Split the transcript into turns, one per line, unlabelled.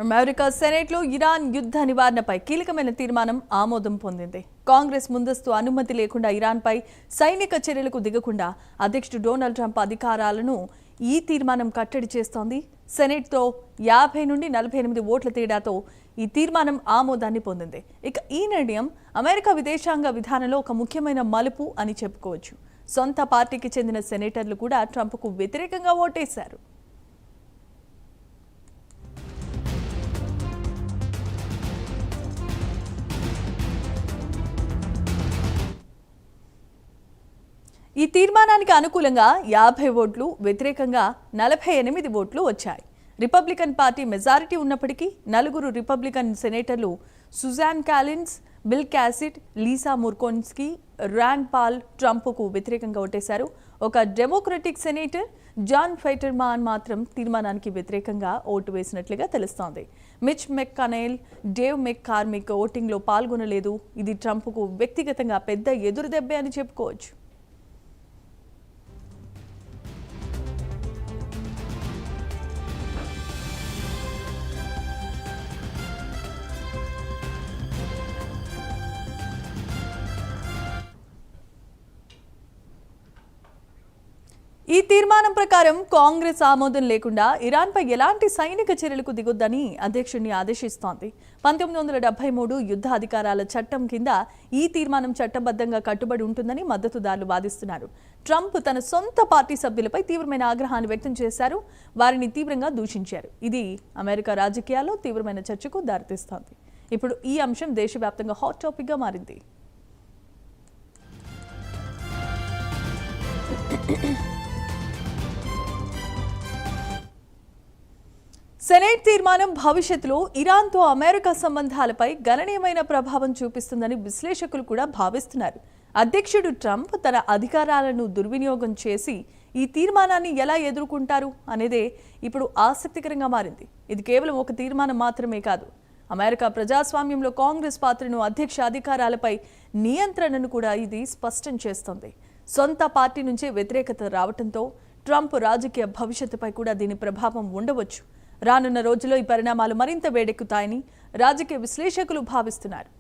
America సెనేట్లో Iran యుద్ధ నివారణపై కీలకమైన తీర్మానం ఆమోదం పొందింది. కాంగ్రెస్ ముందస్తు అనుమతి లేకుండా ఇరాన్పై సైనిక చర్యలకు దిగకుండా అధ్యక్షుడు డొనాల్డ్ ట్రంప్ అధికారాలను ఈ తీర్మానం కట్టడి చేస్తోంది. సెనేట్తో 50 నుండి 48 ఓట్ల తేడాతో ఈ తీర్మానం ఆమోదాన్ని పొందింది. ఇక ఈ నిర్ణయం అమెరికా విదేశాంగ విధానంలో ఒక ముఖ్యమైన మలుపు అని చెప్పుకోవచ్చు. సొంత పార్టీకి చెందిన సెనేటర్లు కూడా ట్రంప్కు వ్యతిరేకంగా ఓటేశారు. ఈ తీర్మానానికి అనుకూలంగా 50 ఓట్లు, వ్యతిరేకంగా 48 ఓట్లు వచ్చాయి. రిపబ్లికన్ పార్టీ మెజారిటీ ఉన్నప్పటికీ 4 రిపబ్లికన్ సెనేటర్లు Susan Collins, Bill Cassidy, Lisa Murkowski, Rand Paul ట్రంప్కు వ్యతిరేకంగా ఓటేశారు. ఒక డెమోక్రటిక్ సెనేటర్ జాన్ ఫెటర్మాన్ మాత్రం తీర్మానానికి వ్యతిరేకంగా ఓటు వేసినట్లుగా తెలుస్తోంది. మిచ్ మెక్కనెల్, డేవ్ మెక్కార్మిక్ ఓటింగ్లో పాల్గొనలేదు. ఇది ట్రంప్కు వ్యక్తిగతంగా పెద్ద ఎదురుదెబ్బే అని చెప్పుకోవచ్చు. ఈ తీర్మానం ప్రకారం కాంగ్రెస్ ఆమోదం లేకుండా ఇరాన్పై ఎలాంటి సైనిక చర్యలకు దిగొద్దని అధ్యక్షుడిని ఆదేశిస్తోంది. 1973 యుద్ధ అధికారాల చట్టం కింద ఈ తీర్మానం చట్టబద్ధంగా కట్టుబడి ఉంటుందని మద్దతుదారులు వాదిస్తున్నారు. ట్రంప్ తన సొంత పార్టీ సభ్యులపై తీవ్రమైన ఆగ్రహాన్ని వ్యక్తం చేశారు. వారిని తీవ్రంగా దూషించారు. ఇది అమెరికా రాజకీయాల్లో తీవ్రమైన చర్చకు దారితీస్తోంది. ఇప్పుడు ఈ అంశం దేశవ్యాప్తంగా హాట్ టాపిక్గా మారింది. సెనేట్ తీర్మానం భవిష్యత్తులో ఇరాన్తో అమెరికా సంబంధాలపై గణనీయమైన ప్రభావం చూపిస్తుందని విశ్లేషకులు కూడా భావిస్తున్నారు. అధ్యక్షుడు ట్రంప్ తన అధికారాలను దుర్వినియోగం చేసి ఈ తీర్మానాన్ని ఎలా ఎదుర్కొంటారు అనేదే ఇప్పుడు ఆసక్తికరంగా మారింది. ఇది కేవలం ఒక తీర్మానం మాత్రమే కాదు, అమెరికా ప్రజాస్వామ్యంలో కాంగ్రెస్ పాత్రను, అధ్యక్ష అధికారాలపై నియంత్రణను కూడా ఇది స్పష్టం చేస్తోంది. సొంత పార్టీ నుంచే వ్యతిరేకత రావడంతో ట్రంప్ రాజకీయ భవిష్యత్తుపై కూడా దీని ప్రభావం ఉండవచ్చు. రానున్న రోజుల్లో ఈ పరిణామాలు మరింత వేడెక్కుతాయని రాజకీయ విశ్లేషకులు భావిస్తున్నారు.